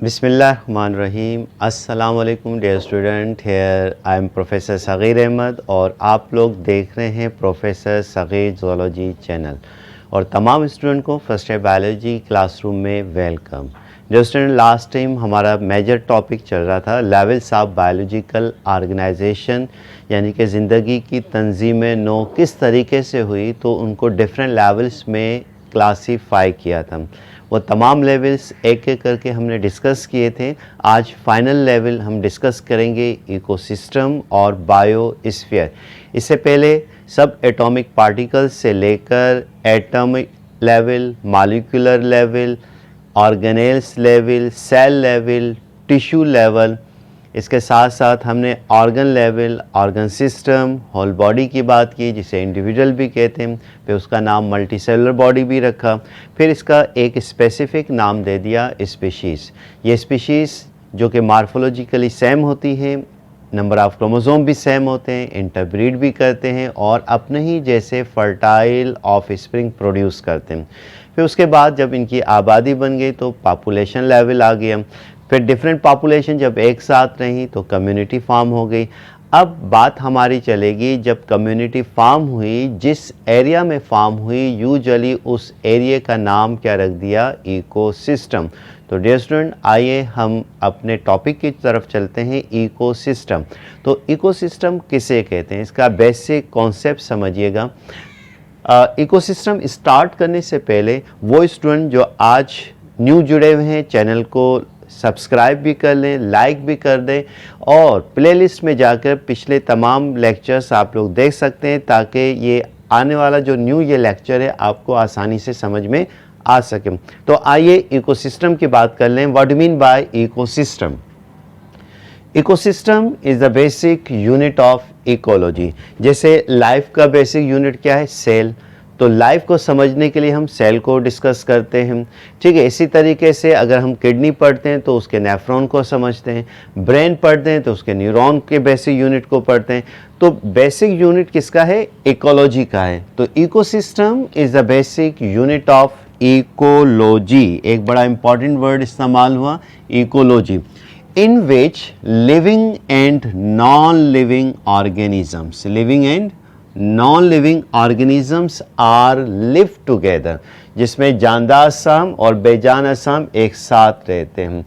बिस्मिल्लाहिर्रहमानिर्रहीम। अस्सलाम वालेकुम dear student, here I am professor Sagheer Ahmad और आप लोग देख रहे हैं प्रोफेसर सग़ीर ज़ूलॉजी चैनल। और तमाम स्टूडेंट को फर्स्ट ईयर बायोलॉजी क्लासरूम में welcome. Dear student, last time हमारा मेजर टॉपिक चल रहा था लेवल्स ऑफ बायोलॉजिकल ऑर्गेनाइजेशन, यानी कि ज़िंदगी की तंजीम नौ किस तरीके से हुई, तो उनको डिफरेंट लेवल्स में क्लासीफाई किया था। वो तमाम लेवल्स एक एक करके हमने डिस्कस किए थे। आज फाइनल लेवल हम डिस्कस करेंगे इकोसिस्टम और बायोस्फीयर। इससे पहले सब एटॉमिक पार्टिकल्स से लेकर atomic level, molecular level, organelles level, cell level, tissue level, इसके साथ साथ हमने organ level, organ system, whole body की बात की जिसे इंडिविजुअल भी कहते हैं। फिर उसका नाम मल्टी सेलुलर बॉडी भी रखा। फिर इसका एक स्पेसिफिक नाम दे दिया स्पीशीज़। ये स्पीशीज़ जो कि मार्फोलॉजिकली सेम होती हैं, नंबर ऑफ़ क्रोमोसोम भी सेम होते हैं, इंटरब्रीड भी करते हैं और अपने ही जैसे फर्टाइल ऑफ स्प्रिंग प्रोड्यूस करते हैं। फिर उसके बाद जब इनकी आबादी बन गई तो पॉपुलेशन लेवल आ गया। फिर डिफरेंट पॉपुलेशन जब एक साथ रही तो कम्युनिटी फार्म हो गई। अब बात हमारी चलेगी जब कम्युनिटी फार्म हुई, जिस एरिया में फार्म हुई, यूजुअली उस एरिया का नाम क्या रख दिया, इकोसिस्टम। तो डियर स्टूडेंट, आइए हम अपने टॉपिक की तरफ चलते हैं, इकोसिस्टम। तो इकोसिस्टम किसे कहते हैं, इसका बेसिक कॉन्सेप्ट समझिएगा। इकोसिस्टम स्टार्ट करने से पहले वो स्टूडेंट जो आज न्यू जुड़े हुए हैं, चैनल को सब्सक्राइब भी कर लें, लाइक भी कर दें और प्लेलिस्ट में जाकर पिछले तमाम लेक्चर्स आप लोग देख सकते हैं, ताकि ये आने वाला जो न्यू ये लेक्चर है आपको आसानी से समझ में आ सके। तो आइए इकोसिस्टम की बात कर लें। What do mean by ecosystem? Ecosystem is the basic unit of ecology. जैसे लाइफ का बेसिक यूनिट क्या है, सेल। तो लाइफ को समझने के लिए हम सेल को डिस्कस करते हैं, ठीक है। इसी तरीके से अगर हम किडनी पढ़ते हैं तो उसके नेफ्रॉन को समझते हैं, ब्रेन पढ़ते हैं तो उसके न्यूरॉन के बेसिक यूनिट को पढ़ते हैं। तो बेसिक यूनिट किसका है, इकोलॉजी का है। तो ecosystem is the basic unit of ecology. एक बड़ा इंपॉर्टेंट वर्ड इस्तेमाल हुआ, ecology, in which living and non-living organisms, living and non-living organisms are live together, जिसमें जानदार असाम और बेजान असाम एक साथ रहते हैं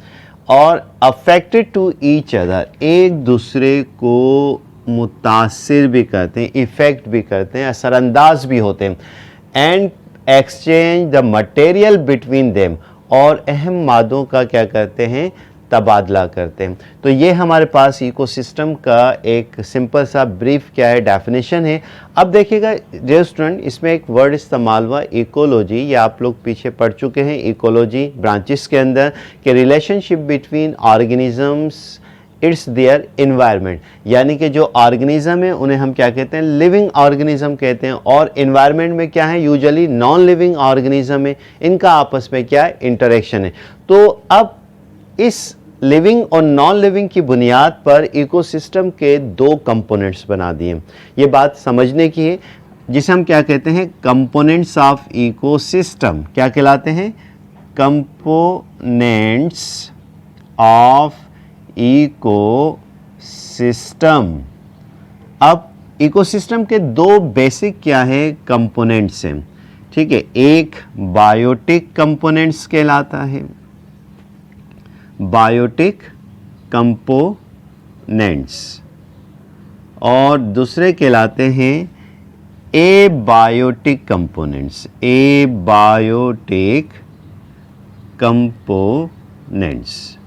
और affected to each other, एक दूसरे को मुतासिर भी करते हैं, इफ़ेक्ट भी करते हैं, असरअंदाज भी होते हैं, and exchange the material between them, और अहम मादों का क्या करते हैं, तबादला करते हैं। तो ये हमारे पास इकोसिस्टम का एक सिंपल सा ब्रीफ क्या है, डेफिनेशन है। अब देखिएगा डियर स्टूडेंट, इसमें एक वर्ड इस्तेमाल हुआ इकोलॉजी। ये आप लोग पीछे पढ़ चुके हैं इकोलॉजी ब्रांचेस के अंदर कि relationship between organisms, it's their environment, यानी कि जो ऑर्गेनिज्म है उन्हें हम क्या कहते हैं, लिविंग ऑर्गेनिज्म कहते हैं। और इन्वायरमेंट में क्या है, यूजुअली नॉन लिविंग ऑर्गेनिज्म है, इनका आपस में क्या है, इंटरेक्शन है। तो अब इस लिविंग और नॉन लिविंग की बुनियाद पर इकोसिस्टम के दो कंपोनेंट्स बना दिए। ये बात समझने की है, जिसे हम क्या कहते हैं, कंपोनेंट्स ऑफ इकोसिस्टम। क्या कहलाते हैं, कंपोनेंट्स ऑफ इकोसिस्टम। अब इकोसिस्टम के दो बेसिक क्या है, कंपोनेंट्स हैं, ठीक है। एक बायोटिक कंपोनेंट्स कहलाता है, बायोटिक कंपोनेंट्स, और दूसरे कहलाते हैं एबायोटिक कंपोनेंट्स, एबायोटिक कंपोनेंट्स,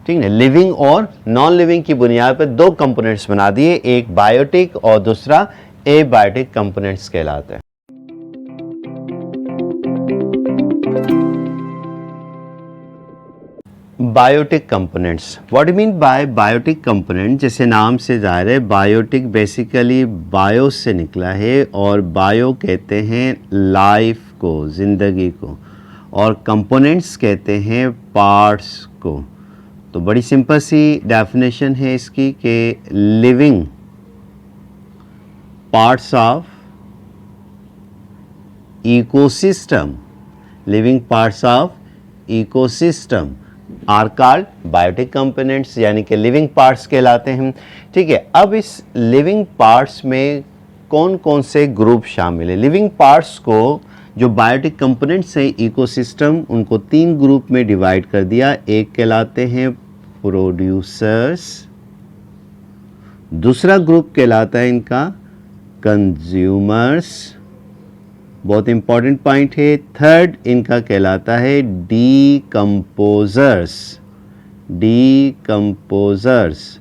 ठीक है। लिविंग और नॉन लिविंग की बुनियाद पर दो कंपोनेंट्स बना दिए, एक बायोटिक और दूसरा एबायोटिक कंपोनेंट्स कहलाते हैं। Biotic components, what mean by biotic component? जैसे नाम से जाहिर है, बायोटिक बेसिकली बायो से निकला है और बायो कहते हैं लाइफ को, ज़िंदगी को, और कंपोनेंट्स कहते हैं पार्ट्स को। तो बड़ी सिंपल सी डेफिनेशन है इसकी कि living parts of ecosystem, living parts of ecosystem are called biotic components, यानी कि living parts कहलाते हैं। ठीक है, अब इस living parts में कौन कौन से ग्रुप शामिल है? लिविंग पार्ट्स को जो बायोटिक कंपोनेंट्स हैं इकोसिस्टम, उनको 3 ग्रुप में डिवाइड कर दिया। एक कहलाते हैं प्रोड्यूसर्स, दूसरा ग्रुप कहलाता है इनका कंज्यूमर्स, बहुत इंपॉर्टेंट पॉइंट है। थर्ड इनका कहलाता है डीकम्पोजर्स, डीकम्पोजर्स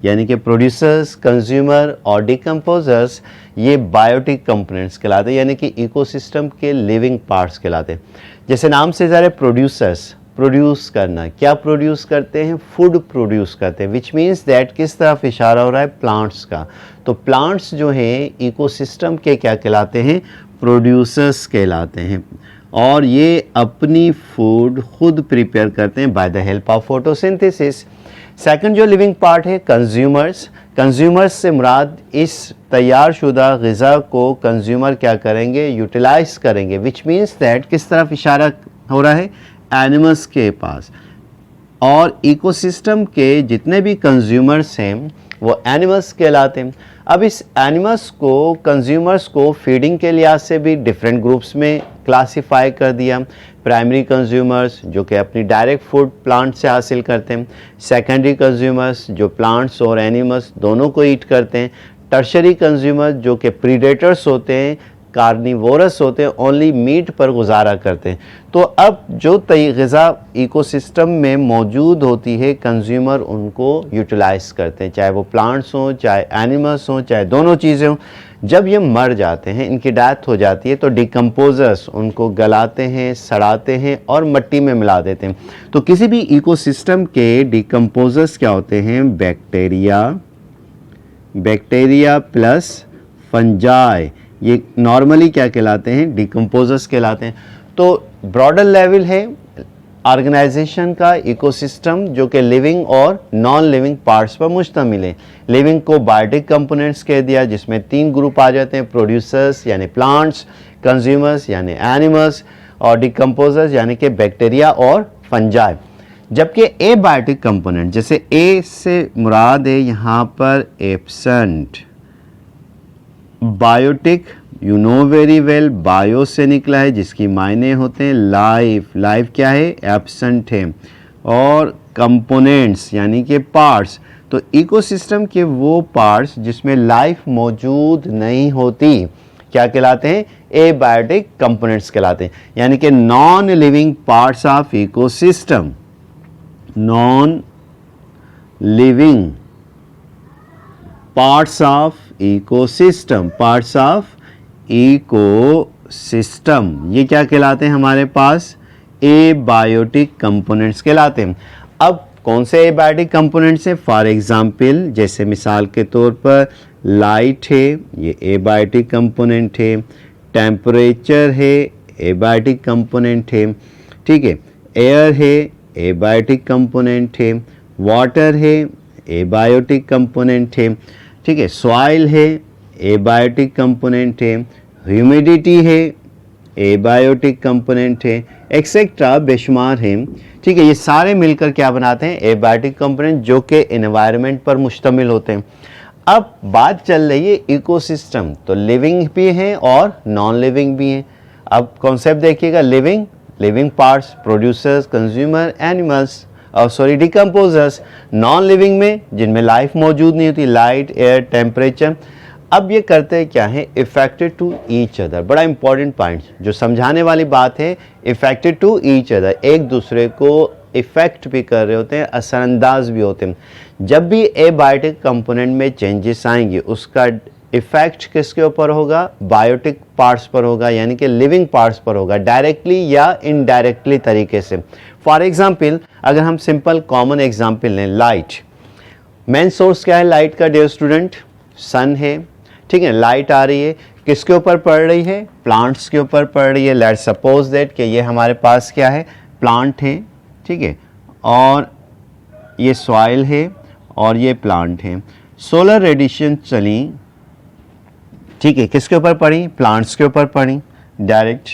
यानी कि प्रोड्यूसर्स, कंज्यूमर और डीकम्पोजर्स ये बायोटिक कंपोनेंट्स कहलाते हैं, यानी कि इकोसिस्टम के लिविंग पार्ट्स कहलाते हैं। जैसे नाम से ज़रा प्रोड्यूसर्स, प्रोड्यूस करना, क्या प्रोड्यूस करते हैं? फूड प्रोड्यूस करते हैं, विच मीन्स दैट किस तरफ इशारा हो रहा है? प्लांट्स का। तो प्लांट्स जो हैं इकोसिस्टम के क्या कहलाते हैं? प्रोड्यूसर्स कहलाते हैं, और ये अपनी फूड खुद प्रिपेयर करते हैं by the help of photosynthesis. Second जो लिविंग पार्ट है कंज्यूमर्स, कंज्यूमर्स से मुराद इस तैयार शुदा ग़िज़ा को कंज्यूमर क्या करेंगे? यूटिलाइज करेंगे, विच मीन्स दैट किस तरफ इशारा हो रहा है? एनिमल्स के पास। और इकोसिस्टम के जितने भी कंज्यूमर्स हैं वो एनिमल्स कहलाते हैं। अब इस एनिमल्स को, कंज्यूमर्स को फीडिंग के लिहाज से भी डिफरेंट ग्रुप्स में क्लासिफाई कर दिया। प्राइमरी कंज्यूमर्स जो कि अपनी डायरेक्ट फूड प्लांट से हासिल करते हैं, सेकेंडरी कंज्यूमर्स जो प्लांट्स और एनिमल्स दोनों को ईट करते हैं, टर्शरी कंज्यूमर्स जो कि प्रीडेटर्स होते हैं, कार्निवोरस होते हैं, ओनली मीट पर गुजारा करते हैं। तो अब जो ग़िज़ा इकोसिस्टम में मौजूद होती है कंज्यूमर उनको यूटिलाइज करते हैं, चाहे वो प्लांट्स हों, चाहे एनिमल्स हों, चाहे दोनों चीज़ें हों। जब ये मर जाते हैं, इनकी डेथ हो जाती है, तो डिकम्पोजर्स उनको गलाते हैं, सड़ाते हैं और मिट्टी में मिला देते हैं। तो किसी भी इकोसिस्टम के डिकम्पोजर्स क्या होते हैं? बैक्टीरिया, बैक्टीरिया प्लस फंजाई, ये नॉर्मली क्या कहलाते हैं? डिकम्पोजर्स कहलाते हैं। तो ब्रॉडर लेवल है ऑर्गेनाइजेशन का इकोसिस्टम जो कि लिविंग और नॉन लिविंग पार्ट्स पर मुश्तमिल है। लिविंग को बायोटिक कंपोनेंट्स कह दिया, जिसमें 3 ग्रुप आ जाते हैं, प्रोड्यूसर्स यानी प्लांट्स, कंज्यूमर्स यानी एनिमल्स और डिकम्पोजर्स यानी कि बैक्टीरिया और फंजाई। जबकि ए बायोटिक कंपोनेंट, जैसे ए से मुराद है यहाँ पर absent, biotic you know very well, bio से निकला है जिसकी मायने होते हैं लाइफ, लाइफ क्या है? एब्सेंट है। और कंपोनेंट्स यानी कि पार्ट्स, तो इकोसिस्टम के वो पार्ट्स जिसमें लाइफ मौजूद नहीं होती क्या कहलाते हैं? एबायोटिक कंपोनेंट्स कहलाते हैं। यानी कि non living parts of ecosystem, non living parts of ecosystem, parts of ecosystem, ये क्या कहलाते हैं? हमारे पास एबायोटिक कंपोनेंट्स कहलाते हैं। अब कौन से एबायोटिक कंपोनेंट्स हैं? फॉर एग्जांपल, जैसे मिसाल के तौर पर लाइट है, ये एबायोटिक कंपोनेंट है। टेम्परेचर है, एबायोटिक कंपोनेंट है। ठीक है, एयर है, एबायोटिक कंपोनेंट है। वाटर है, एबायोटिक कंपोनेंट है। ठीक है, सॉइल है, एबायोटिक कंपोनेंट है। ह्यूमिडिटी है, एबायोटिक कंपोनेंट है, एक्सेट्रा बेशुमार हैं। ठीक है, ये सारे मिलकर क्या बनाते हैं? एबायोटिक कंपोनेंट जो कि एनवायरनमेंट पर मुश्तमिल होते हैं। अब बात चल रही है इकोसिस्टम, तो लिविंग भी हैं और नॉन लिविंग भी हैं। अब कॉन्सेप्ट देखिएगा, living, living parts, producers, consumer, animals और सॉरी डिकम्पोजर्स। नॉन लिविंग में जिनमें लाइफ मौजूद नहीं होती, लाइट, एयर, टेम्परेचर। अब ये करते हैं क्या है? Effected to each other. बड़ा इंपॉर्टेंट पॉइंट जो समझाने वाली बात है, इफेक्टेड टू ईच अदर, एक दूसरे को इफ़ेक्ट भी कर रहे होते हैं, असरअंदाज भी होते हैं। जब भी एबायोटिक कंपोनेंट में चेंजेस आएंगे उसका इफ़ेक्ट किसके ऊपर होगा? बायोटिक पार्ट्स पर होगा, यानी कि लिविंग पार्ट्स पर होगा, डायरेक्टली या इनडायरेक्टली तरीके से। फॉर एग्जांपल, अगर हम सिंपल कॉमन एग्जांपल लें, लाइट, मेन सोर्स क्या है लाइट का डियर स्टूडेंट? सन है। ठीक है, लाइट आ रही है, किसके ऊपर पड़ रही है? प्लांट्स के ऊपर पड़ रही है। लेट्स सपोज दैट कि ये हमारे पास क्या है? प्लांट है। ठीक है, और ये सॉइल है और ये प्लांट है। सोलर रेडिएशन चली, ठीक है, किसके ऊपर पड़ी? प्लांट्स के ऊपर पड़ी। डायरेक्ट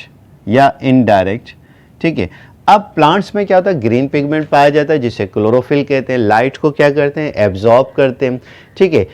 या इनडायरेक्ट, ठीक है। अब प्लांट्स में क्या होता है, ग्रीन पिगमेंट पाया जाता है जिसे क्लोरोफिल कहते हैं, लाइट को क्या करते हैं, एब्जॉर्ब करते हैं, ठीक है।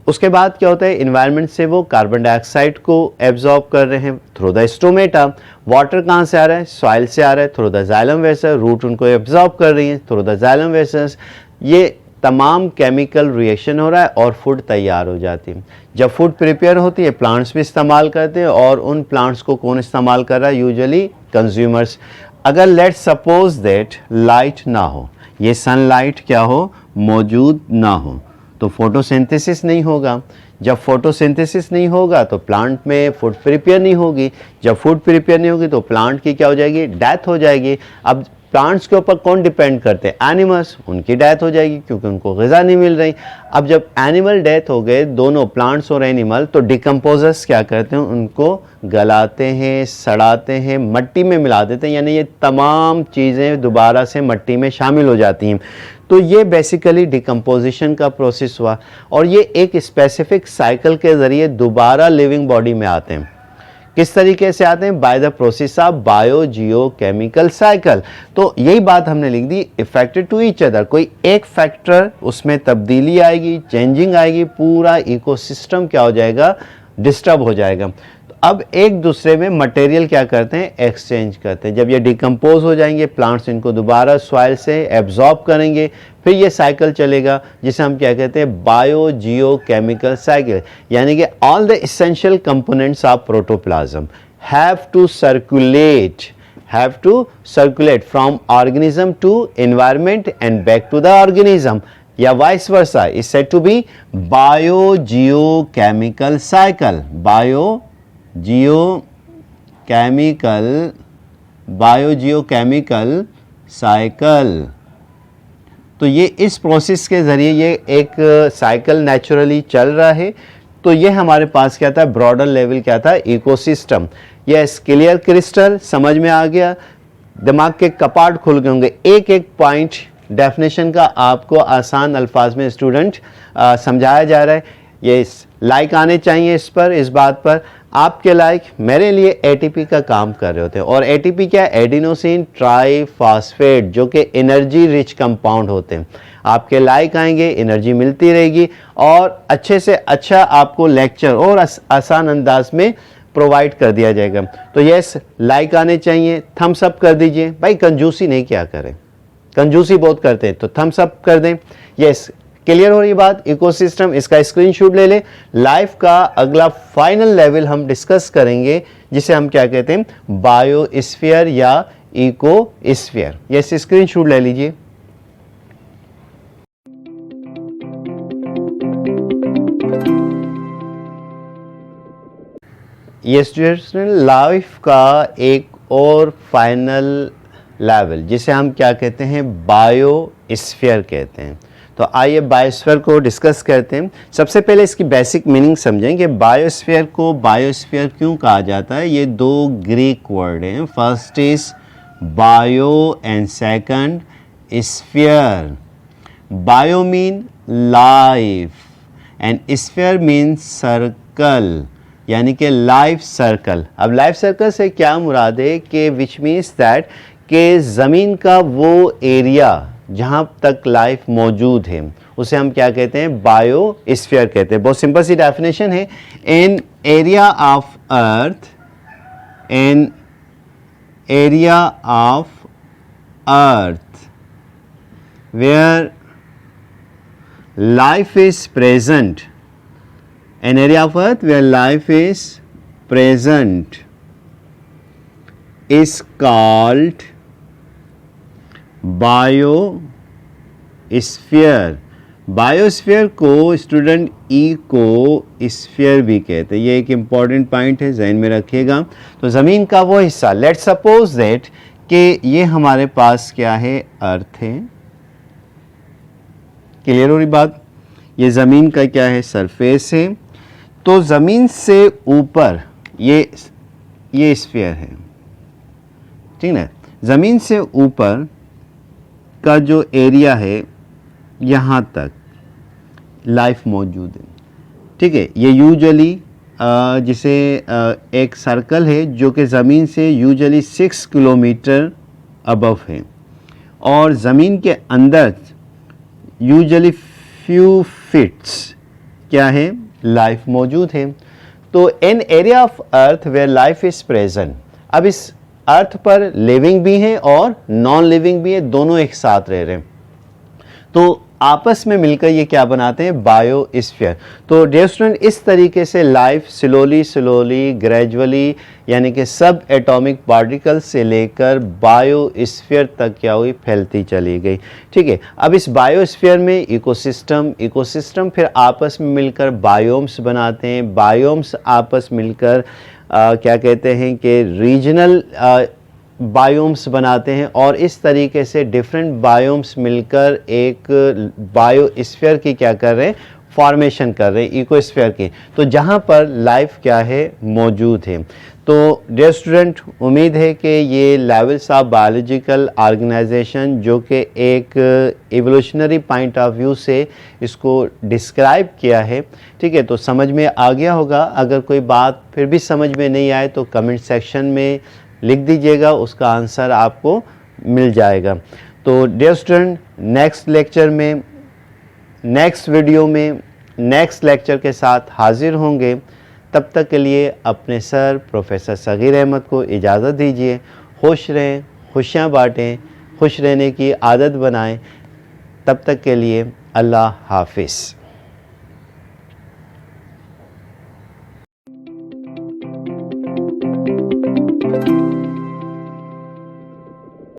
उसके बाद क्या होता है, इन्वायरमेंट से वो कार्बन डाइऑक्साइड को एब्जॉर्ब कर रहे हैं थ्रू द स्टोमेटा। वाटर कहाँ से आ रहा है, सॉइल से आ रहा है through the xylem vessel, root उनको एब्जॉर्ब कर रही है थ्रू द जाइलम वेसल्स। ये तमाम केमिकल रिएक्शन हो रहा है और फूड तैयार हो जाती है। जब फूड प्रिपेयर होती है प्लांट्स भी इस्तेमाल करते हैं, और उन प्लांट्स को कौन इस्तेमाल कर रहा है, यूजुअली कंज्यूमर्स। अगर लेट्स सपोज दैट लाइट ना हो, ये सनलाइट क्या हो, मौजूद ना हो, तो फोटोसिंथेसिस नहीं होगा। जब फोटोसिंथेसिस नहीं होगा तो प्लांट में फूड प्रिपेयर नहीं होगी। जब फूड प्रिपेयर नहीं होगी तो प्लांट की क्या हो जाएगी, डेथ हो जाएगी। अब प्लांट्स के ऊपर कौन डिपेंड करते हैं, एनिमल्स, उनकी डेथ हो जाएगी क्योंकि उनको ग़िज़ा नहीं मिल रही। अब जब एनिमल डेथ हो गए, दोनों प्लांट्स और एनिमल, तो डिकम्पोजर्स क्या करते हैं, उनको गलाते हैं, सड़ाते हैं, मट्टी में मिला देते हैं, यानी ये तमाम चीज़ें दोबारा से मट्टी में शामिल हो जाती हैं। तो ये बेसिकली डिकम्पोजिशन का प्रोसेस हुआ, और ये एक स्पेसिफिक साइकिल के ज़रिए दोबारा लिविंग बॉडी में आते हैं। किस तरीके से आते हैं, by the process of bio geo chemical cycle. तो यही बात हमने लिख दी, इफेक्टेड टू ईच अदर। कोई एक फैक्टर उसमें तब्दीली आएगी, चेंजिंग आएगी, पूरा इकोसिस्टम क्या हो जाएगा, डिस्टर्ब हो जाएगा। अब एक दूसरे में मटेरियल क्या करते हैं, एक्सचेंज करते हैं। जब ये डिकम्पोज हो जाएंगे, प्लांट्स इनको दोबारा सॉइल से एब्जॉर्ब करेंगे, फिर ये साइकिल चलेगा जिसे हम क्या कहते हैं, बायो जियो केमिकल साइकिल। यानी कि all the essential components of protoplasm have to circulate from organism to environment and back to the organism, या vice versa is said to be bio geo chemical cycle. Bio geo chemical cycle. तो ये इस process के ज़रिए ये एक cycle naturally चल रहा है। तो ये हमारे पास क्या था, ब्रॉडर लेवल क्या था, इकोसिस्टम। यस, क्लियर क्रिस्टल, समझ में आ गया, दिमाग के कपाट खुल गए होंगे। एक एक पॉइंट डेफिनेशन का आपको आसान अल्फाज में स्टूडेंट समझाया जा रहा है। ये लाइक आने चाहिए इस पर, इस बात पर। आपके लाइक मेरे लिए एटीपी का काम कर रहे होते हैं, और एटीपी क्या है, एडिनोसिन ट्राइफॉस्फेट, जो कि एनर्जी रिच कंपाउंड होते हैं। आपके लाइक आएंगे, एनर्जी मिलती रहेगी, और अच्छे से अच्छा आपको लेक्चर और आसान अंदाज में प्रोवाइड कर दिया जाएगा। तो यस, लाइक आने चाहिए, थम्स अप कर दीजिए भाई, कंजूसी नहीं क्या करें, कंजूसी बहुत करते हैं, तो थम्स अप कर दें। यस, क्लियर हो रही बात। इकोसिस्टम, इसका स्क्रीनशॉट ले लें। लाइफ का अगला फाइनल लेवल हम डिस्कस करेंगे जिसे हम क्या कहते हैं, बायोस्फीयर या इकोस्फीयर। यस, स्क्रीनशॉट ले लीजिए। ये स्टूडेंट्स, लाइफ का एक और फाइनल लेवल जिसे हम क्या कहते हैं, बायोस्फीयर कहते हैं। तो आइए बायोस्फीयर को डिस्कस करते हैं। सबसे पहले इसकी बेसिक मीनिंग समझें कि बायोस्फीयर को बायोस्फीयर क्यों कहा जाता है। ये दो ग्रीक वर्ड हैं, first is bio and second sphere. Bio mean life and sphere mean circle, यानी कि लाइफ सर्कल। अब लाइफ सर्कल से क्या मुराद है कि विच मीन्स दैट कि ज़मीन का वो एरिया जहाँ तक लाइफ मौजूद है उसे हम क्या कहते हैं, बायोस्फीयर कहते हैं। बहुत सिंपल सी डेफिनेशन है, an area of earth where life is present, an area of earth where life is present is called biosphere. Biosphere को स्टूडेंट इकोस्फीयर भी कहते हैं। ये एक इम्पॉर्टेंट पॉइंट है, ज़हन में रखिएगा। तो ज़मीन का वो हिस्सा, लेट्स सपोज दैट कि ये हमारे पास क्या है, अर्थ है। क्लियर हो रही बात। ये ज़मीन का क्या है, सरफेस है। तो ज़मीन से ऊपर ये स्फीयर है, ठीक है। ज़मीन से ऊपर का जो एरिया है यहाँ तक लाइफ मौजूद है, ठीक है। ये यूजुअली जिसे एक सर्कल है जो कि ज़मीन से यूजुअली 6 किलोमीटर अबव है और ज़मीन के अंदर यूजुअली फ्यू फीट्स क्या है, लाइफ मौजूद है। तो an area of earth where life is present. अब इस अर्थ पर लिविंग भी हैं और नॉन लिविंग भी हैं, दोनों एक साथ रह रहे हैं। तो आपस में मिलकर ये क्या बनाते हैं, बायोस्फीयर। तो डियर स्टूडेंट, इस तरीके से लाइफ स्लोली ग्रेजुअली यानी कि सब एटॉमिक पार्टिकल से लेकर बायोस्फीयर तक क्या हुई, फैलती चली गई। ठीक है, अब इस बायोस्फीयर में इकोसिस्टम फिर आपस में मिलकर बायोम्स बनाते हैं, बायोम्स आपस मिलकर क्या कहते हैं कि रीजनल बायोम्स बनाते हैं और इस तरीके से डिफरेंट बायोम्स मिलकर एक बायोस्फीयर की क्या कर रहे हैं, फॉर्मेशन कर रहे हैं, इकोस्फीयर की। तो जहाँ पर लाइफ क्या है, मौजूद है। तो डियर स्टूडेंट, उम्मीद है कि ये लेवल्स ऑफ बायोलॉजिकल ऑर्गेनाइजेशन जो कि एक एवोल्यूशनरी पॉइंट ऑफ व्यू से इसको डिस्क्राइब किया है, ठीक है, तो समझ में आ गया होगा। अगर कोई बात फिर भी समझ में नहीं आए तो कमेंट सेक्शन में लिख दीजिएगा, उसका आंसर आपको मिल जाएगा। तो डियर स्टूडेंट, नेक्स्ट लेक्चर में, नेक्स्ट वीडियो में, नेक्स्ट लेक्चर के साथ हाजिर होंगे। तब तक के लिए अपने सर प्रोफेसर सगीर अहमद को इजाज़त दीजिए। खुश रहें, खुशियाँ बाँटें, खुश रहने की आदत बनाएं। तब तक के लिए अल्लाह हाफिज़।